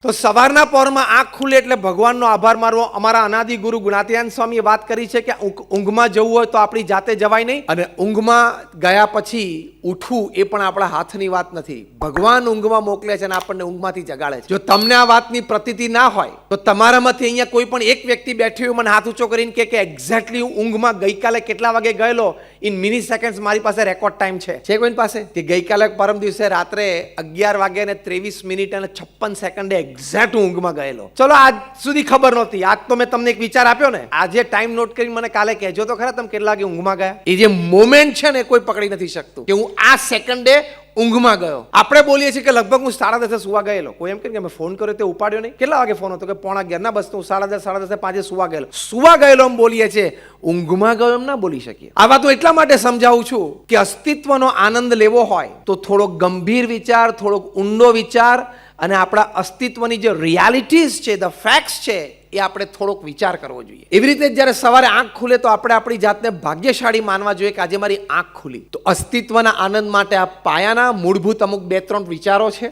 તો સવારના પહોરમાં આંખ ખુલે એટલે ભગવાનનો આભાર મારવો. અમારા અનાદિ ગુરુ ગુણાતીયાન સ્વામીએ વાત કરી છે કે ઊંઘમાં જવું હોય તો આપણી જાતે જવાય નહીં, અને ઊંઘમાં ગયા પછી ઉઠવું એ પણ આપણા હાથની વાત નથી. ભગવાન ઊંઘમાં મોકલે છે અને આપણને ઊંઘમાંથી જગાડે છે. જો તમને આ વાતની પ્રતીતિ ના હોય તો તમારામાંથી અહીંયા કોઈ પણ એક વ્યક્તિ બેઠી હોય મને હાથ ઊંચો કરીને કે એક્ઝેક્ટલી હું ઊંઘમાં ગઈકાલે કેટલા વાગે ગયેલો ઇન મિની સેકન્ડ્સ મારી પાસે રેકોર્ડ ટાઈમ છે કોઈની પાસે? કે ગઈકાલે પરમ દિવસે રાત્રે 11:23:56 એક્ઝેક્ટ ઊંઘમાં ગયેલો. ચલો આજ સુધી ખબર નહોતી, આજ તો મેં તમને એક વિચાર આપ્યો ને, આજે ટાઈમ નોટ કરીને મને કાલે કહેજો તો ખરા તમે કેટલા વાગે ઊંઘમાં ગયા. એ જે મોમેન્ટ છે ને કોઈ પકડી નથી શકતું કે હું આ સેકન્ડે ઊંઘમાં ગયો. આપણે બોલીએ છીએ કે લગભગ હું 10:30 સુવા ગયેલો. કોઈ એમ કે મેં ફોન કર્યો તે ઉપાડ્યો નહીં. કેટલા વાગે ફોન હતો? કે 11:45. ના બસ હું 10:30 5 સુવા ગયેલો. સુવા ગયેલો એમ બોલીએ છીએ, ઊંઘમાં ગયો એમ ના બોલી શકીએ. આ વાત હું એટલા માટે સમજાવું છું કે અસ્તિત્વનો આનંદ લેવો હોય તો થોડોક ગંભીર વિચાર, થોડોક ઊંડો વિચાર અને આપણા અસ્તિત્વની જે રિયાલિટીઝ છે, ધ ફેક્ટ્સ છે, એ આપણે થોડોક વિચાર કરવો જોઈએ. એવી રીતે જ્યારે સવારે આંખ ખુલે તો આપણે આપણી જાતને ભાગ્યશાળી માનવા જોઈએ કે આજે મારી આંખ ખુલી. તો અસ્તિત્વના આનંદ માટે આ પાયાના મૂળભૂત અમુક 2-3 વિચારો છે.